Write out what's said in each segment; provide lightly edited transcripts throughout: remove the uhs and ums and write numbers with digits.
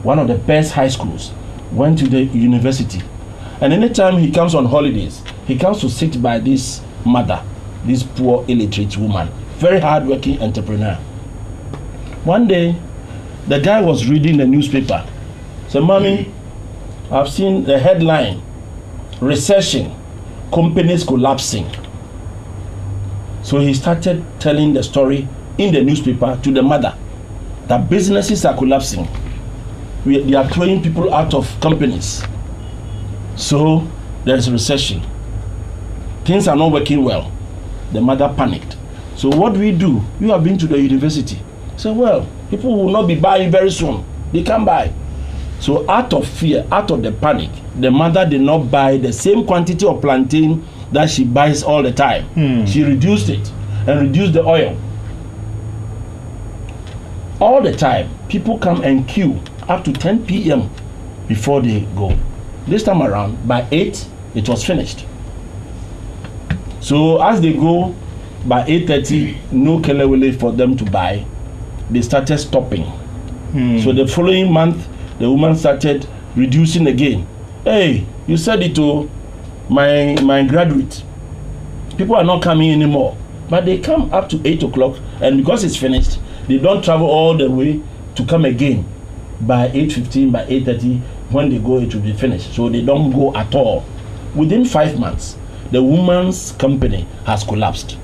one of the best high schools, went to the university. And anytime he comes on holidays, he comes to sit by this mother, this poor illiterate woman, very hard-working entrepreneur. One day, the guy was reading the newspaper. So, Mommy, I've seen the headline, recession, companies collapsing. So he started telling the story in the newspaper to the mother that businesses are collapsing. They are throwing people out of companies. So there's a recession. Things are not working well. The mother panicked. So what do? You have been to the university. So, well, people will not be buying very soon. They can't buy. So out of fear, out of the panic, the mother did not buy the same quantity of plantain that she buys all the time. She reduced it and reduced the oil. All the time, people come and queue up to 10 p.m. before they go. This time around, by 8, it was finished. So as they go, by 8:30, no kelewele for them to buy. They started stopping. So the following month, the woman started reducing again. Hey, you said it to my graduate. People are not coming anymore. But they come up to 8 o'clock, and because it's finished, they don't travel all the way to come again. By 8:15, by 8:30, when they go, it will be finished. So they don't go at all. Within 5 months, the woman's company has collapsed.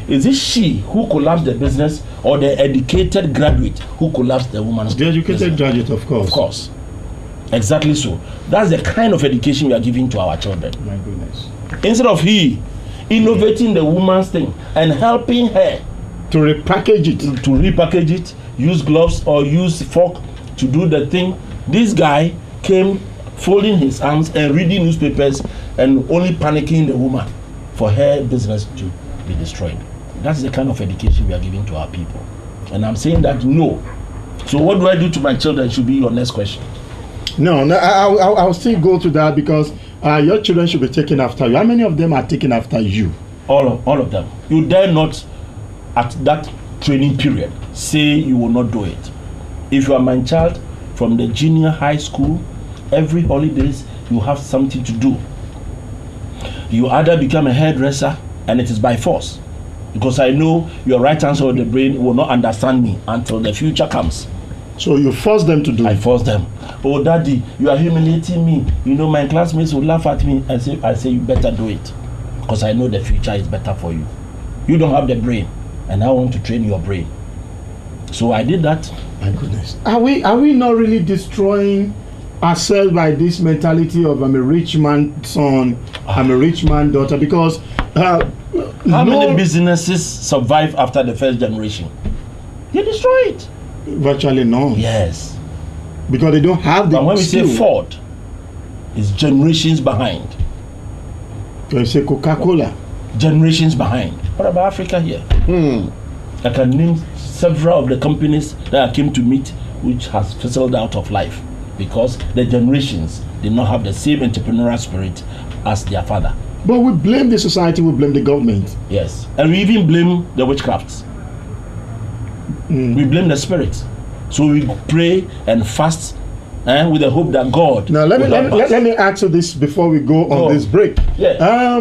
Is it she who collapsed the business, or the educated graduate who collapsed the woman's business? The educated graduate, of course. Of course. Exactly so. That's the kind of education we are giving to our children. My goodness. Instead of he innovating the woman's thing and helping her to repackage it, use gloves or use fork to do the thing, this guy came folding his arms and reading newspapers and only panicking the woman for her business to be destroyed. That's the kind of education we are giving to our people. And I'm saying that no. So what do I do to my children should be your next question. No, I'll still go to that, because your children should be taken after you. How many of them are taken after you? All of them. You dare not, at that training period, say you will not do it. If you are my child from the junior high school, every holidays you have something to do. You either become a hairdresser, and it is by force, because I know your right hand side of the brain will not understand me until the future comes. So you force them to do it? I force them. Oh, daddy, you are humiliating me. You know, my classmates will laugh at me. I say you better do it, because I know the future is better for you. You don't have the brain, and I want to train your brain. So I did that. My goodness. Are we not really destroying ourselves by this mentality of I'm a rich man's son, I'm a rich man's daughter? Because how many businesses survive after the first generation? You destroy it. Virtually none. Yes. Because they don't have the But when skill. we say Ford, it's generations behind. So you say Coca-Cola. Generations behind. What about Africa here? I can name several of the companies that I came to meet which has fizzled out of life because the generations did not have the same entrepreneurial spirit as their father. But we blame the society, we blame the government. Yes. And we even blame the witchcrafts. We blame the spirits. So we pray and fast with the hope that God. Now let me ask you this before we go on this break. Yeah.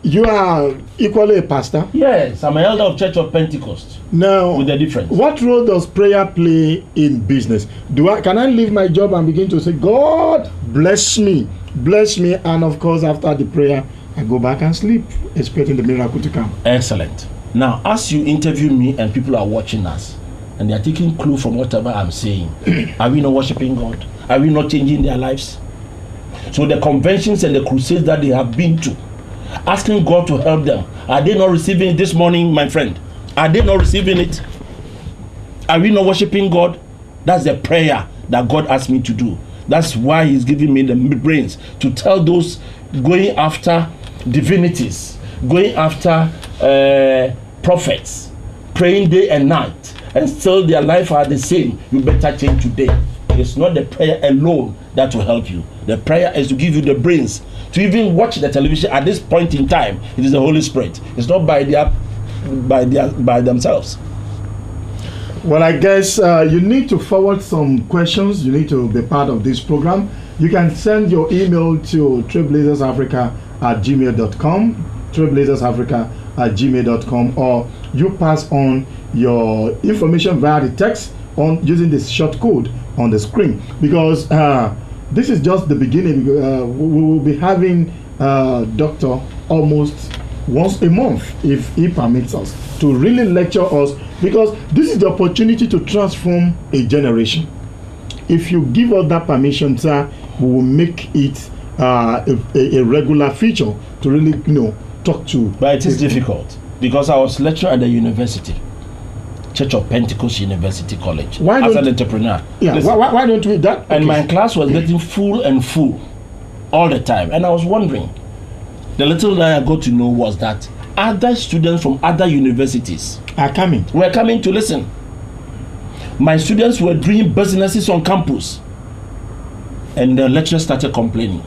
You are equally a pastor. Yes, I'm an elder of Church of Pentecost. Now, with the difference. What role does prayer play in business? Can I leave my job and begin to say, God bless me, and of course after the prayer I go back and sleep, expecting the miracle to come? Excellent. Now, as you interview me and people are watching us, and they are taking clue from whatever I'm saying, are we not worshiping God? Are we not changing their lives? So the conventions and the crusades that they have been to, asking God to help them, are they not receiving it this morning, my friend? Are they not receiving it? Are we not worshiping God? That's the prayer that God asked me to do. That's why He's giving me the brains to tell those going after divinities, going after prophets, praying day and night, and still their life are the same. You better change today. It's not the prayer alone that will help you. The prayer is to give you the brains to even watch the television at this point in time. It is the Holy Spirit. It's not by themselves. Well, I guess you need to forward some questions. You need to be part of this program. You can send your email to trailblazersafrica@gmail.com, trailblazersafrica@gmail.com, or you pass on your information via the text on using this short code on the screen, because this is just the beginning. We will be having doctor almost once a month, if he permits us, to really lecture us, because this is the opportunity to transform a generation. If you give us that permission, sir, we will make it a regular feature to really, talk to. But it is difficult, because I was lecturer at the university, Church of Pentecost University College, as an entrepreneur. Yeah, why don't we that? And my class was getting full and full all the time, and I was wondering. The little that I got to know was that other students from other universities were coming to listen. My students were doing businesses on campus, and the lecturer started complaining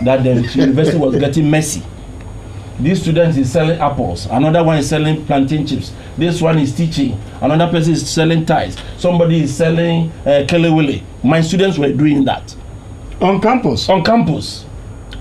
that the university was getting messy. This student is selling apples, another one is selling plantain chips, this one is teaching, another person is selling ties, somebody is selling kelewele. My students were doing that on campus.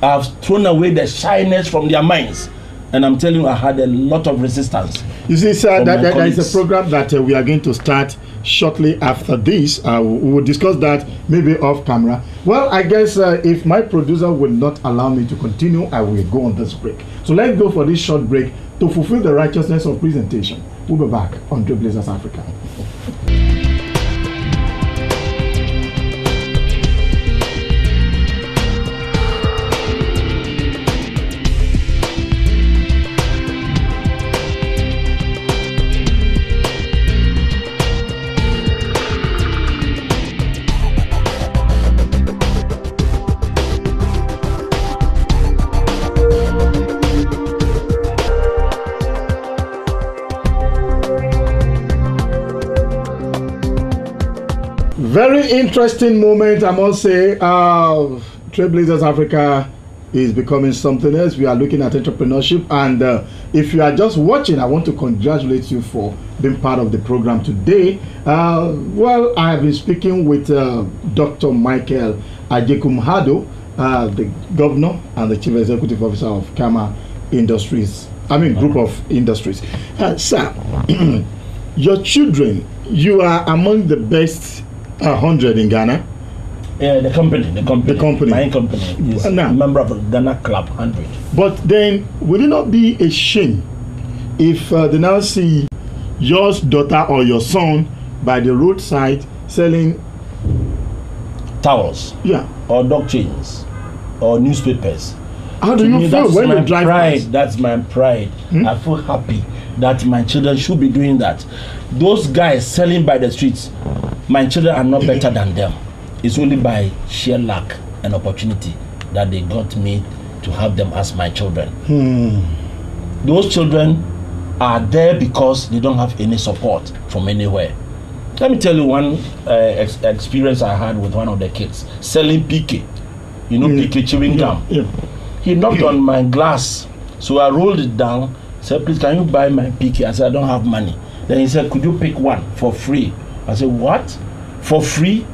I've thrown away the shyness from their minds, and I'm telling you, I had a lot of resistance. You see, sir, there is a program that we are going to start shortly after this. We will discuss that maybe off camera. Well, I guess if my producer will not allow me to continue, I will go on this break. So let's go for this short break to fulfill the righteousness of presentation. We'll be back on Trailblazers Africa. Very interesting moment, I must say. Trailblazers Africa is becoming something else. We are looking at entrepreneurship, and if you are just watching, I want to congratulate you for being part of the program today. Well, I have been speaking with Dr. Michael Ajekumhado, the governor and the chief executive officer of Kama Industries. Group of industries. Sir, your children, you are among the best 100 in Ghana. Yeah, the company. My company is a member of the Ghana Club 100. But then, would it not be a shame if they now see your daughter or your son by the roadside selling towels? Yeah. Or dog chains, or newspapers? How do you feel when you drive past? That's my pride. I feel happy that my children should be doing that. Those guys selling by the streets, my children are not better than them. It's only by sheer luck and opportunity that they got me to have them as my children. Those children are there because they don't have any support from anywhere. Let me tell you one experience I had with one of the kids selling PK. You know, PK chewing gum. He knocked on my glass, so I rolled it down. Said, "Please, can you buy my PK?" I said, "I don't have money." Then he said, "Could you pick one for free?" I said, "What? For free?"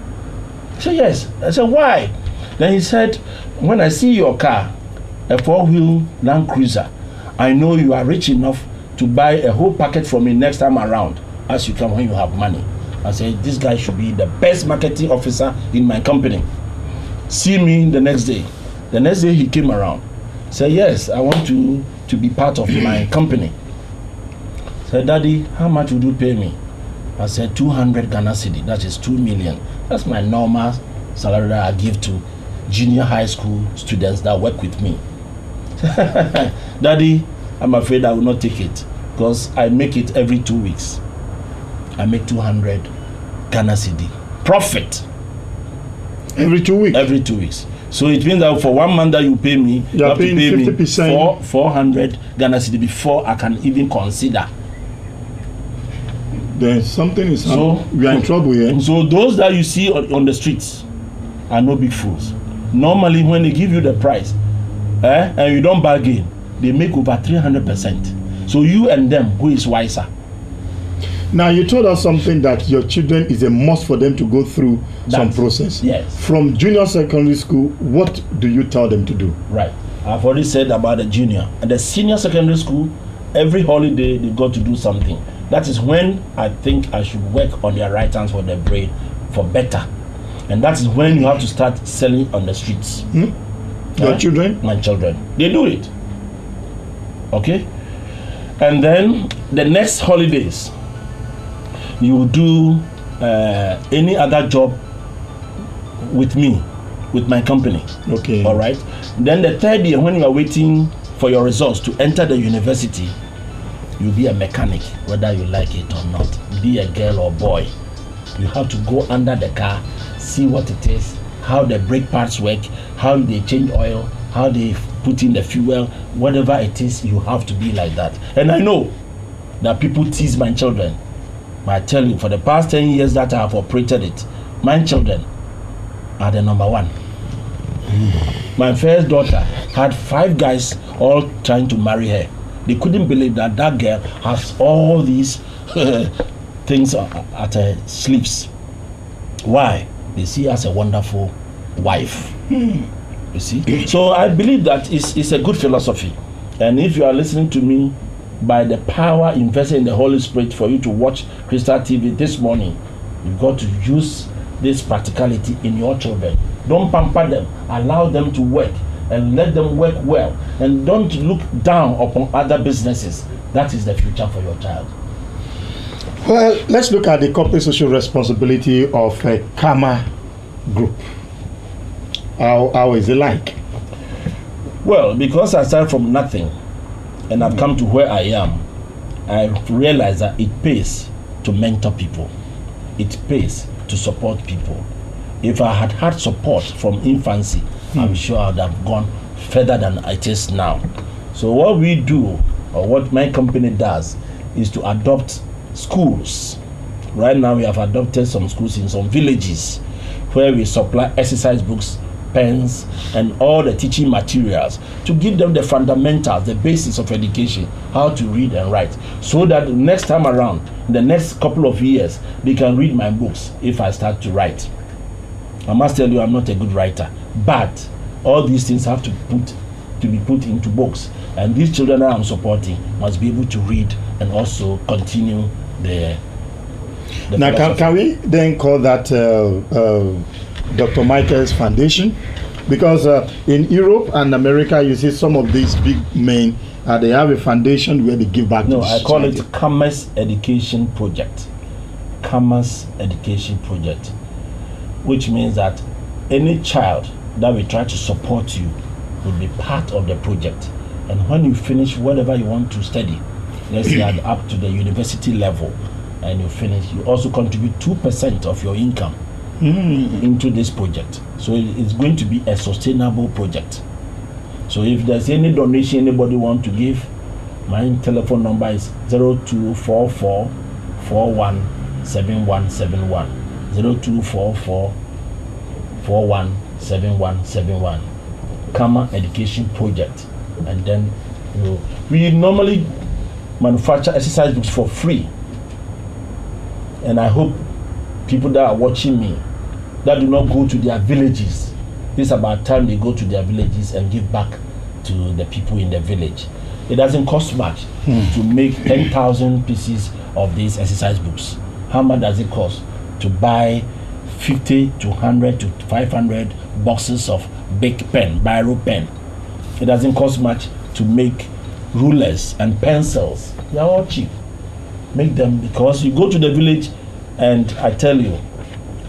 He said, "Yes." I said, "Why?" Then he said, "When I see your car, a 4-wheel Land Cruiser, I know you are rich enough to buy a whole packet from me next time around, as you can when you have money." I said, "This guy should be the best marketing officer in my company. See me the next day." The next day he came around. Said, "Yes, I want to be part of my company." Said, "Daddy, how much would you pay me?" I said, 200 Ghana cedi, that is 2 million. That's my normal salary that I give to junior high school students that work with me. "Daddy, I'm afraid I will not take it, because I make it every 2 weeks. I make 200 Ghana cedi profit. Every 2 weeks? Every 2 weeks. So it means that for 1 month that you pay me, you have to pay 50%. Me 400 Ghana cedi before I can even consider." Then something is happening. We are in trouble here. So those that you see on the streets are no big fools. Normally, when they give you the price, and you don't bargain, they make over 300%. So you and them, who is wiser? Now, you told us something that your children is a must for them to go through some process. Yes. From junior secondary school, what do you tell them to do? Right. I've already said about the junior. And the senior secondary school, every holiday they got to do something. That is when I think I should work on their right hands for their brain for better. And that is when you have to start selling on the streets. Your children? My children. They do it. Okay? And then the next holidays, you will do any other job with me, with my company. Okay. All right? Then the third year, when you are waiting for your results to enter the university, you'll be a mechanic, whether you like it or not. Be a girl or boy. You have to go under the car, see what it is, how the brake parts work, how they change oil, how they put in the fuel, whatever it is, you have to be like that. And I know that people tease my children. But I tell you, for the past 10 years that I have operated it, my children are the number one. My first daughter had 5 guys all trying to marry her. They couldn't believe that that girl has all these things at her sleeves. Why? They see her as a wonderful wife. You see? So I believe that it's a good philosophy. And if you are listening to me, by the power invested in the Holy Spirit for you to watch Crystal TV this morning, you've got to use this practicality in your children. Don't pamper them. Allow them to work and let them work well. And don't look down upon other businesses. That is the future for your child. Well, let's look at the corporate social responsibility of a Karma Group. How is it like? Well, because I started from nothing and I've come to where I am, I realized that it pays to mentor people. It pays to support people. If I had had support from infancy, I'm sure I would have gone further than it is now. So what we do, or what my company does, is to adopt schools. Right now we have adopted some schools in some villages where we supply exercise books, pens, and all the teaching materials to give them the fundamentals, the basics of education, how to read and write, so that next time around, in the next couple of years, they can read my books if I start to write. I must tell you, I'm not a good writer, but all these things have to be put into books, and these children that I'm supporting must be able to read and also continue the now, can we then call that Dr. Michael's Foundation? Because in Europe and America, you see some of these big men, they have a foundation where they give back to I call it Commerce Education Project. Commerce Education Project, which means that any child that we try to support you will be part of the project. And when you finish whatever you want to study, let's say up to the university level, and you finish, you also contribute 2% of your income into this project. So it's going to be a sustainable project. So if there's any donation anybody want to give, my telephone number is 0244 417171. 0244 417171. Karma Education Project. And then we normally manufacture exercise books for free. And I hope people that are watching me that do not go to their villages, this is about time they go to their villages and give back to the people in the village. It doesn't cost much to make 10,000 pieces of these exercise books. How much does it cost to buy 50 to 100 to 500 boxes of big pen, biro pen? It doesn't cost much to make rulers and pencils. They are all cheap. Make them, because you go to the village and I tell you,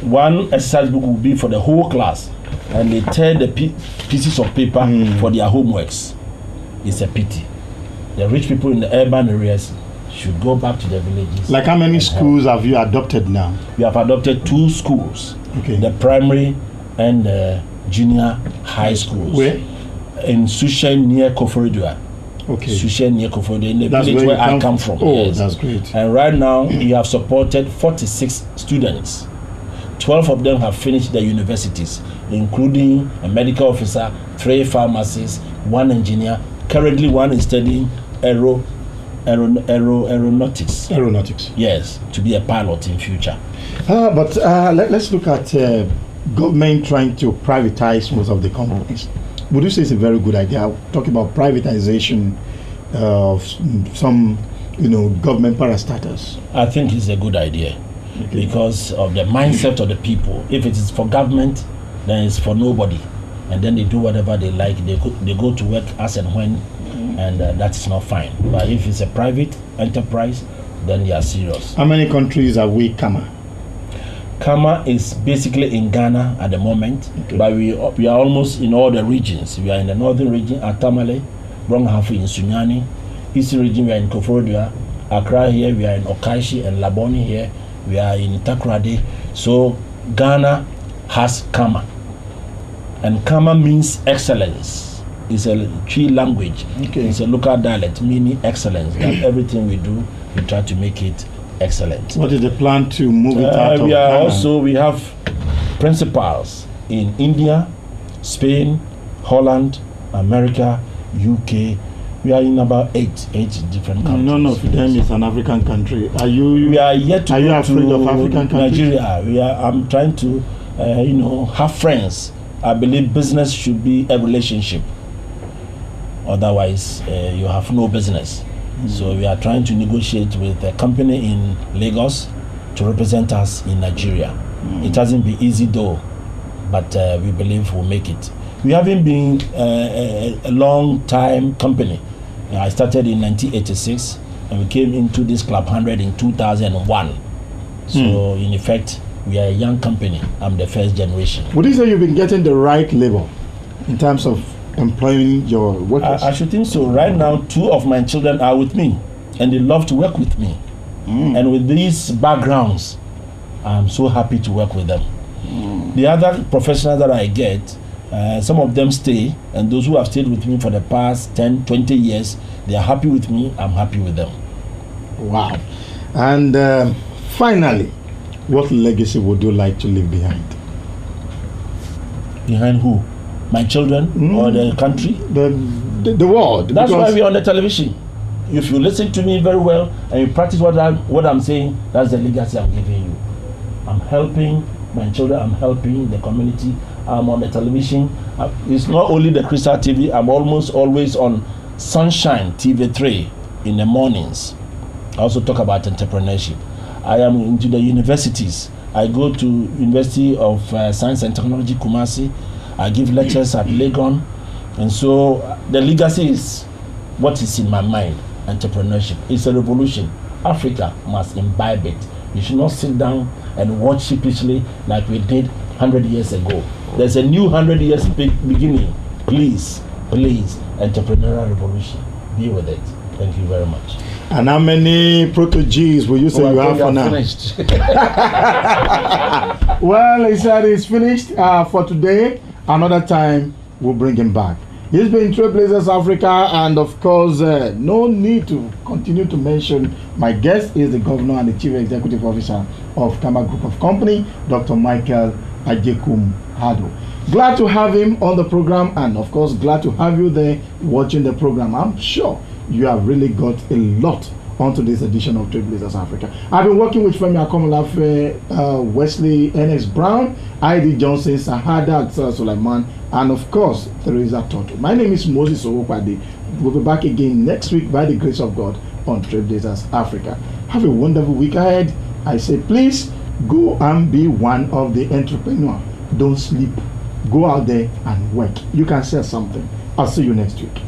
one exercise book will be for the whole class, and they tear the pieces of paper for their homeworks. It's a pity. The rich people in the urban areas should go back to the villages. Like how many schools have you adopted now? We have adopted 2 schools. Okay. The primary and the junior high schools. Where? In Sushen near Koforidua. Okay. Sushen near Koforidua, in the village where I come from. Oh, yes. That's great. And right now, you have supported 46 students. 12 of them have finished their universities, including a medical officer, 3 pharmacists, 1 engineer. Currently, 1 is studying Aeronautics. Aeronautics. Yes, to be a pilot in future. But let's look at government trying to privatize most of the companies. Would you say it's a very good idea? Talking about privatization of some, government parastatals. I think it's a good idea because of the mindset of the people. If it is for government, then it's for nobody, and then they do whatever they like. They go to work as and when, and that's not fine. But if it's a private enterprise, then they are serious. How many countries are we, Kama? Kama is basically in Ghana at the moment, but we are almost in all the regions. We are in the northern region at Tamale, Bronghafu in Sunyani, eastern region we are in Koforidua, Accra here, we are in Okaishi and Laboni here, we are in Takoradi. So Ghana has Kama, and Kama means excellence. It's a Twi language. It's a local dialect meaning excellence. That everything we do, we try to make it excellent. What is the plan to move it out of Ghana? We have principals in India, Spain, Holland, America, UK. We are in about eight different countries. None of them is an African country. We are yet to are you go afraid to of African countries? Nigeria. I'm trying to, have friends. I believe business should be a relationship. Otherwise, you have no business. So we are trying to negotiate with a company in Lagos to represent us in Nigeria. It hasn't been easy though, but we believe we'll make it. We haven't been a long time company. I started in 1986 and we came into this Club 100 in 2001. So in effect, we are a young company. I'm the first generation. Would you say you've been getting the right label in terms of employing your workers? I should think so. Right now, 2 of my children are with me and they love to work with me. And with these backgrounds, I'm so happy to work with them. The other professionals that I get, some of them stay, and those who have stayed with me for the past 10, 20 years, they are happy with me, I'm happy with them. Wow. And finally, what legacy would you like to leave behind? Behind who? My children or the country? The world. That's why we're on the television. If you listen to me very well and you practice what I'm saying, that's the legacy I'm giving you. I'm helping my children, I'm helping the community. I'm on the television. It's not only the Crystal TV, I'm almost always on Sunshine TV3 in the mornings. I also talk about entrepreneurship. I am into the universities. I go to University of Science and Technology, Kumasi. I give lectures at Legon. And so the legacy is what is in my mind, entrepreneurship. It's a revolution. Africa must imbibe it. You should not sit down and watch sheepishly like we did 100 years ago. There's a new 100 years beginning. Please, entrepreneurial revolution. Be with it. Thank you very much. And how many proteges will you say you have for now? Finished. Well, he said it's finished for today. Another time, we'll bring him back. He's been Trailblazers Africa, and of course, no need to continue to mention my guest is the Governor and the Chief Executive Officer of Kama Group of Company, Dr. Michael Hado. Glad to have him on the program, and of course, glad to have you there watching the program. I'm sure you have really got a lot onto this edition of Trailblazers Africa. I've been working with Femi Akomolafe, Wesley N.S. Brown, I.D. Johnson, Sahada Suleiman, and of course, Teresa Toto. My name is Moses Owopade. We'll be back again next week by the grace of God on Trailblazers Africa. Have a wonderful week ahead. I say, please go and be one of the entrepreneurs. Don't sleep. Go out there and work. You can sell something. I'll see you next week.